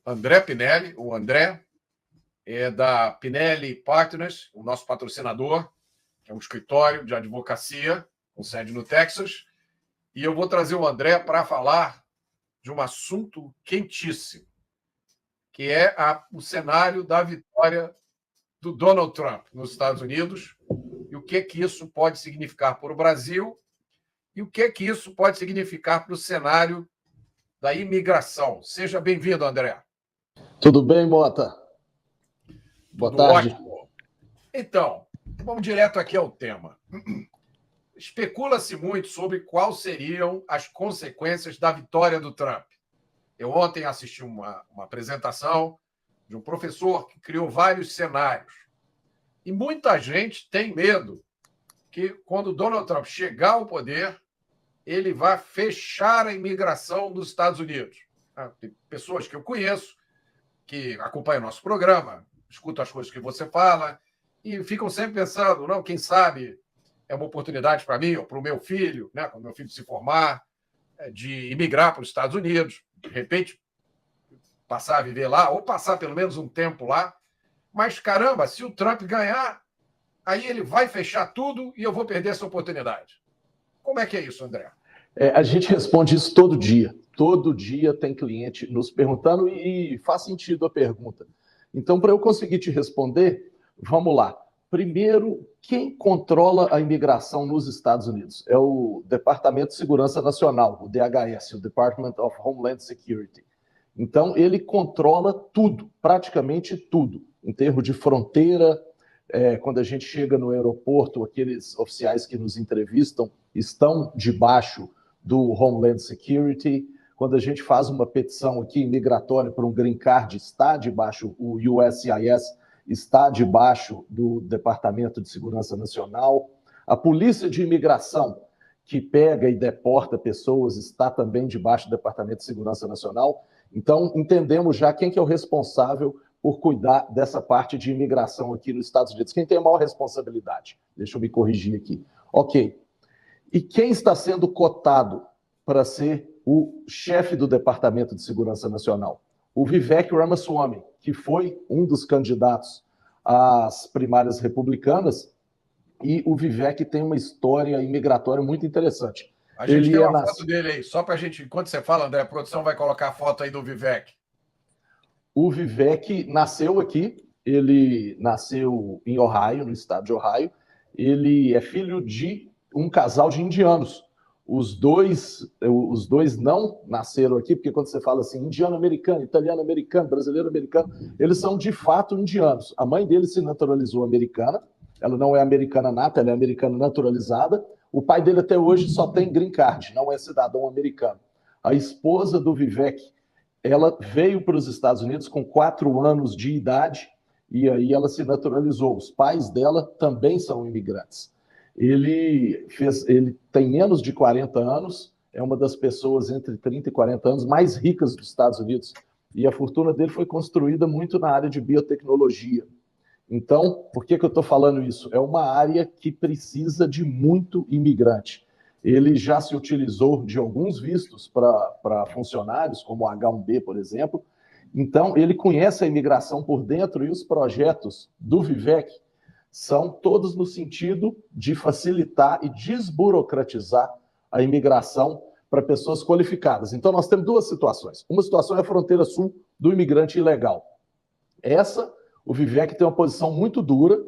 André Pinelli. O André é da Pinelli Partners, o nosso patrocinador, que é um escritório de advocacia com sede no Texas. E eu vou trazer o André para falar de um assunto quentíssimo, que é o cenário da vitória do Donald Trump nos Estados Unidos e o que isso pode significar para o Brasil e o que isso pode significar para o cenário da imigração. Seja bem-vindo, André. Tudo bem, Mota? Boa tarde. Ótimo. Então, vamos direto aqui ao tema. Especula-se muito sobre quais seriam as consequências da vitória do Trump. Eu ontem assisti uma apresentação de um professor que criou vários cenários. E muita gente tem medo que, quando Donald Trump chegar ao poder, ele vai fechar a imigração nos Estados Unidos. Tem pessoas que eu conheço que acompanham o nosso programa, escutam as coisas que você fala e ficam sempre pensando, não, quem sabe é uma oportunidade para mim ou para o meu filho, né, quando meu filho se formar, de imigrar para os Estados Unidos, de repente passar a viver lá ou passar pelo menos um tempo lá. Mas, caramba, se o Trump ganhar, aí ele vai fechar tudo e eu vou perder essa oportunidade. Como é que é isso, André? A gente responde isso todo dia. Todo dia tem cliente nos perguntando e faz sentido a pergunta. Então, para eu conseguir te responder, vamos lá. Primeiro, quem controla a imigração nos Estados Unidos? É o Departamento de Segurança Nacional, o DHS, o Department of Homeland Security. Então, ele controla tudo, praticamente tudo, em termos de fronteira. Quando a gente chega no aeroporto, aqueles oficiais que nos entrevistam estão debaixo do Homeland Security. Quando a gente faz uma petição aqui migratória para um green card, está debaixo, o USCIS está debaixo do Departamento de Segurança Nacional. A Polícia de Imigração, que pega e deporta pessoas, está também debaixo do Departamento de Segurança Nacional. Então, entendemos já quem que é o responsável por cuidar dessa parte de imigração aqui nos Estados Unidos. Quem tem a maior responsabilidade? Deixa eu me corrigir aqui. Ok. E quem está sendo cotado para ser o chefe do Departamento de Segurança Nacional? O Vivek Ramaswamy, que foi um dos candidatos às primárias republicanas, e o Vivek tem uma história imigratória muito interessante. A gente tem uma foto dele aí, só para a gente, enquanto você fala, André, a produção vai colocar a foto aí do Vivek. O Vivek nasceu aqui, ele nasceu em Ohio, no estado de Ohio. Ele é filho de um casal de indianos. Os dois não nasceram aqui, porque quando você fala assim, indiano-americano, italiano-americano, brasileiro-americano, eles são de fato indianos. A mãe dele se naturalizou americana, ela não é americana nata, ela é americana naturalizada. O pai dele até hoje só tem green card, não é cidadão americano. A esposa do Vivek, ela veio para os Estados Unidos com 4 anos de idade e aí ela se naturalizou. Os pais dela também são imigrantes. Ele tem menos de 40 anos, é uma das pessoas entre 30 e 40 anos mais ricas dos Estados Unidos. E a fortuna dele foi construída muito na área de biotecnologia. Então, por que eu estou falando isso? É uma área que precisa de muito imigrante. Ele já se utilizou de alguns vistos para funcionários, como o H-1B, por exemplo. Então, ele conhece a imigração por dentro e os projetos do Vivek são todos no sentido de facilitar e desburocratizar a imigração para pessoas qualificadas. Então, nós temos 2 situações. Uma situação é a fronteira sul do imigrante ilegal. O Vivek tem uma posição muito dura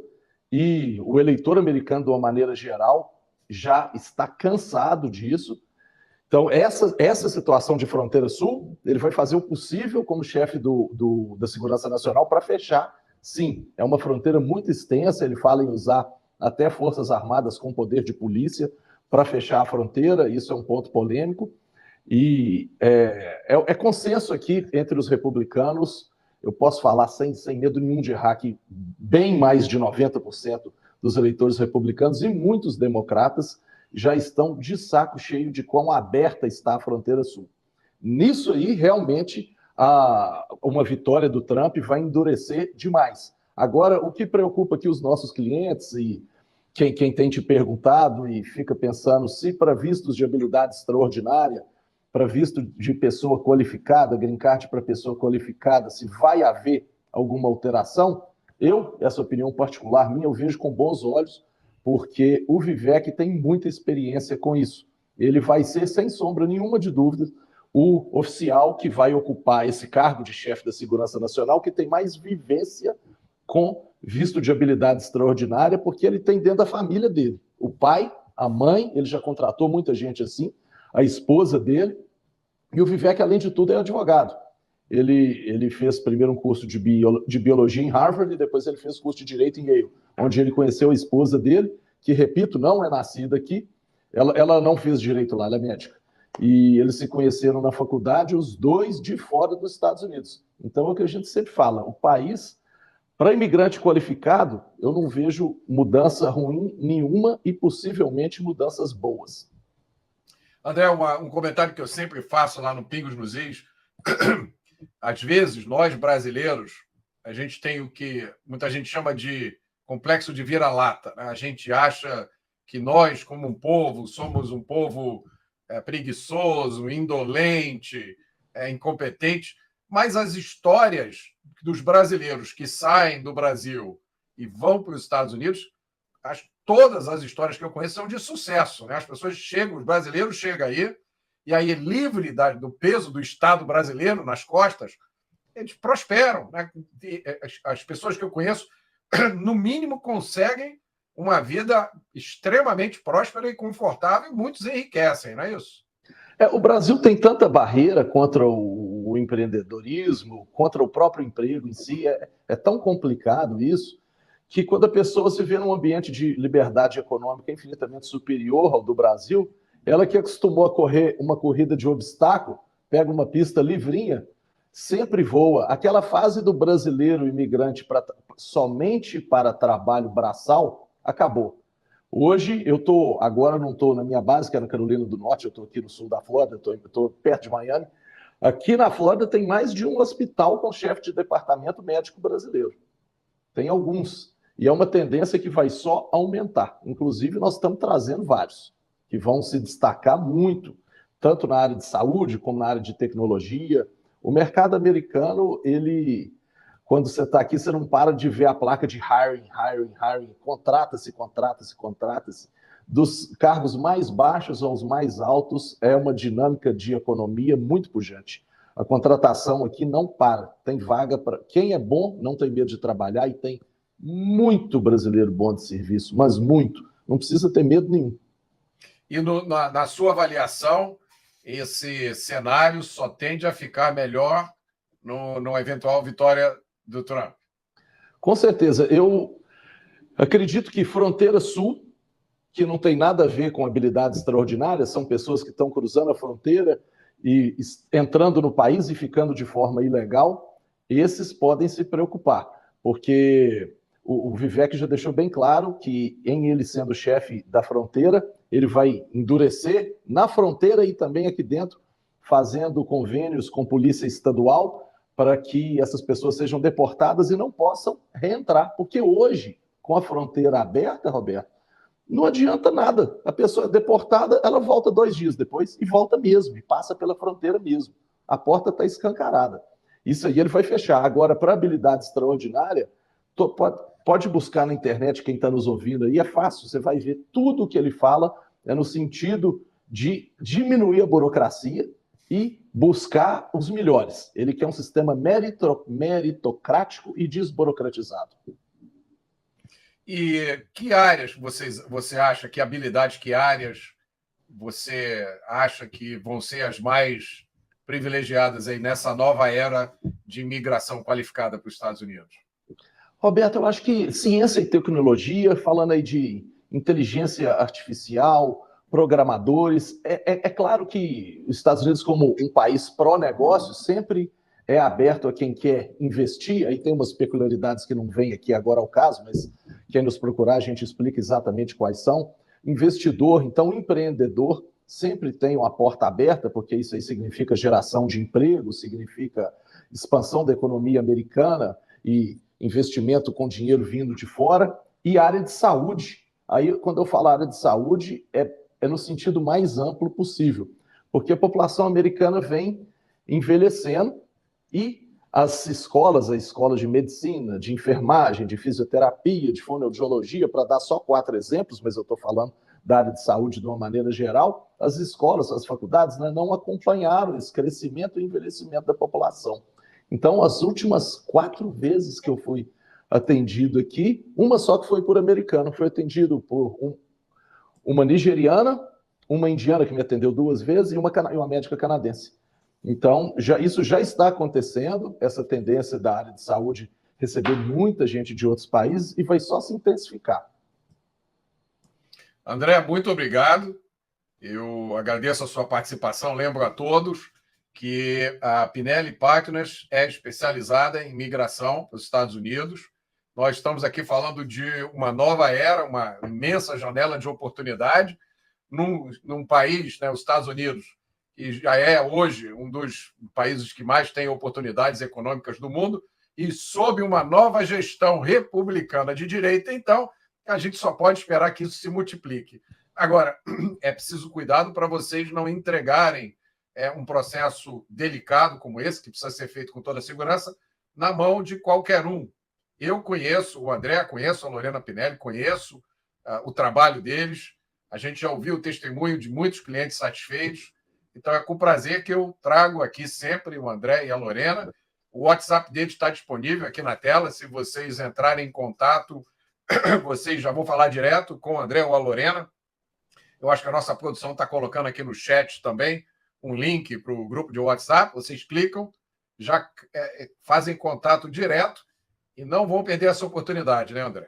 e o eleitor americano, de uma maneira geral, já está cansado disso. Então, essa situação de fronteira sul, ele vai fazer o possível como chefe da Segurança Nacional para fechar. Sim, é uma fronteira muito extensa, ele fala em usar até forças armadas com poder de polícia para fechar a fronteira, isso é um ponto polêmico. E é consenso aqui entre os republicanos, eu posso falar sem medo nenhum de errar que bem mais de 90% dos eleitores republicanos e muitos democratas já estão de saco cheio de quão aberta está a fronteira sul. Nisso aí, realmente, uma vitória do Trump vai endurecer demais. Agora, o que preocupa aqui os nossos clientes e quem tem te perguntado e fica pensando se para vistos de habilidade extraordinária para visto de pessoa qualificada, green card para pessoa qualificada, se vai haver alguma alteração, essa opinião particular minha, eu vejo com bons olhos, porque o Vivek tem muita experiência com isso. Ele vai ser, sem sombra nenhuma de dúvidas, o oficial que vai ocupar esse cargo de chefe da Segurança Nacional, que tem mais vivência com visto de habilidade extraordinária, porque ele tem dentro da família dele. O pai, a mãe, ele já contratou muita gente assim, a esposa dele, e o Vivek, além de tudo, é advogado. Ele fez primeiro um curso de biologia em Harvard e depois ele fez curso de direito em Yale, onde ele conheceu a esposa dele, que, repito, não é nascida aqui, ela não fez direito lá, ela é médica. E eles se conheceram na faculdade, os dois de fora dos Estados Unidos. Então, é o que a gente sempre fala, o país, para imigrante qualificado, eu não vejo mudança ruim nenhuma e possivelmente mudanças boas. André, um comentário que eu sempre faço lá no Pingos nos Is. Às vezes, nós brasileiros, a gente tem o que muita gente chama de complexo de vira-lata, né? A gente acha que nós, como um povo, somos um povo preguiçoso, indolente, incompetente, mas as histórias dos brasileiros que saem do Brasil e vão para os Estados Unidos, todas as histórias que eu conheço são de sucesso, né? As pessoas chegam, os brasileiros chegam aí, e aí, livre do peso do Estado brasileiro nas costas, eles prosperam, né? As pessoas que eu conheço, no mínimo, conseguem uma vida extremamente próspera e confortável, e muitos enriquecem, não é isso? O Brasil tem tanta barreira contra o empreendedorismo, contra o próprio emprego em si, é tão complicado isso, que quando a pessoa se vê num ambiente de liberdade econômica infinitamente superior ao do Brasil, ela que acostumou a correr uma corrida de obstáculo, pega uma pista livrinha, sempre voa. Aquela fase do brasileiro imigrante somente para trabalho braçal acabou. Hoje, agora não estou na minha base, que é na Carolina do Norte, eu estou aqui no sul da Flórida, estou perto de Miami. Aqui na Flórida tem mais de um hospital com chefe de departamento médico brasileiro. Tem alguns. E é uma tendência que vai só aumentar. Inclusive, nós estamos trazendo vários, que vão se destacar muito, tanto na área de saúde como na área de tecnologia. O mercado americano, quando você está aqui, você não para de ver a placa de hiring, hiring, hiring, contrata-se, contrata-se, contrata-se. Dos cargos mais baixos aos mais altos, é uma dinâmica de economia muito pujante. A contratação aqui não para, tem vaga para... Quem é bom não tem medo de trabalhar e tem muito brasileiro bom de serviço, mas muito. Não precisa ter medo nenhum. E na sua avaliação, esse cenário só tende a ficar melhor no eventual vitória do Trump? Com certeza. Eu acredito que fronteira sul, que não tem nada a ver com habilidades extraordinárias, são pessoas que estão cruzando a fronteira e entrando no país e ficando de forma ilegal, esses podem se preocupar, porque o Vivek já deixou bem claro que, em ele sendo chefe da fronteira, ele vai endurecer na fronteira e também aqui dentro, fazendo convênios com polícia estadual para que essas pessoas sejam deportadas e não possam reentrar. Porque hoje, com a fronteira aberta, Roberto, não adianta nada. A pessoa é deportada, ela volta 2 dias depois e volta mesmo, e passa pela fronteira mesmo. A porta está escancarada. Isso aí ele vai fechar. Agora, para habilidade extraordinária, pode buscar na internet, quem está nos ouvindo aí, é fácil. Você vai ver tudo o que ele fala no sentido de diminuir a burocracia e buscar os melhores. Ele quer um sistema meritocrático e desburocratizado. E que áreas você acha, que habilidades, que áreas você acha que vão ser as mais privilegiadas aí nessa nova era de imigração qualificada para os Estados Unidos? Roberto, eu acho que ciência e tecnologia, falando aí de inteligência artificial, programadores, é claro que os Estados Unidos, como um país pró-negócio, sempre é aberto a quem quer investir. Aí tem umas peculiaridades que não vêm aqui agora ao caso, mas quem nos procurar, a gente explica exatamente quais são. Investidor, então empreendedor, sempre tem uma porta aberta, porque isso aí significa geração de emprego, significa expansão da economia americana e investimento com dinheiro vindo de fora. E área de saúde. Aí, quando eu falo área de saúde, é no sentido mais amplo possível, porque a população americana vem envelhecendo e as escolas de medicina, de enfermagem, de fisioterapia, de fonoaudiologia, para dar só 4 exemplos, mas eu estou falando da área de saúde de uma maneira geral, as escolas, as faculdades, né, não acompanharam esse crescimento e envelhecimento da população. Então, as últimas 4 vezes que eu fui atendido aqui, uma só que foi por americano, foi atendido por uma nigeriana, uma indiana que me atendeu 2 vezes e uma médica canadense. Então, isso já está acontecendo, essa tendência da área de saúde receber muita gente de outros países e vai só se intensificar. André, muito obrigado. Eu agradeço a sua participação. Lembro a todos que a Pinelli Partners é especializada em migração para os Estados Unidos. Nós estamos aqui falando de uma nova era, uma imensa janela de oportunidade num país, né, os Estados Unidos, que já é hoje um dos países que mais tem oportunidades econômicas do mundo, e sob uma nova gestão republicana de direita, então, a gente só pode esperar que isso se multiplique. Agora, é preciso cuidado para vocês não entregarem um processo delicado como esse, que precisa ser feito com toda a segurança, na mão de qualquer um. Eu conheço o André, conheço a Lorena Pinelli, conheço o trabalho deles, a gente já ouviu o testemunho de muitos clientes satisfeitos, então é com prazer que eu trago aqui sempre o André e a Lorena. O WhatsApp deles está disponível aqui na tela, se vocês entrarem em contato, vocês já vão falar direto com o André ou a Lorena. Eu acho que a nossa produção está colocando aqui no chat também um link para o grupo de WhatsApp. Vocês clicam, já fazem contato direto e não vão perder essa oportunidade, né, André?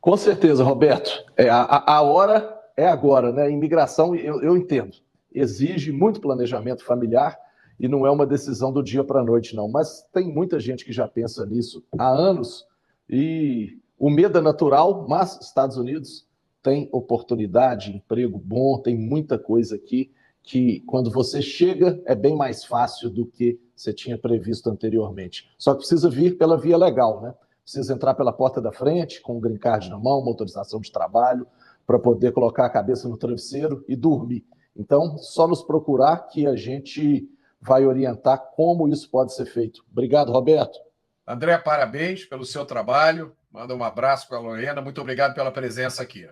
Com certeza, Roberto. A hora é agora, né? Imigração, eu entendo, exige muito planejamento familiar e não é uma decisão do dia para a noite, não. Mas tem muita gente que já pensa nisso há anos e o medo é natural, mas Estados Unidos tem oportunidade, emprego bom, tem muita coisa aqui que quando você chega é bem mais fácil do que você tinha previsto anteriormente. Só que precisa vir pela via legal, né? Precisa entrar pela porta da frente, com um green card na mão, uma autorização de trabalho, para poder colocar a cabeça no travesseiro e dormir. Então, só nos procurar que a gente vai orientar como isso pode ser feito. Obrigado, Roberto. André, parabéns pelo seu trabalho. Manda um abraço para a Lorena. Muito obrigado pela presença aqui.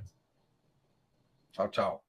Tchau, tchau.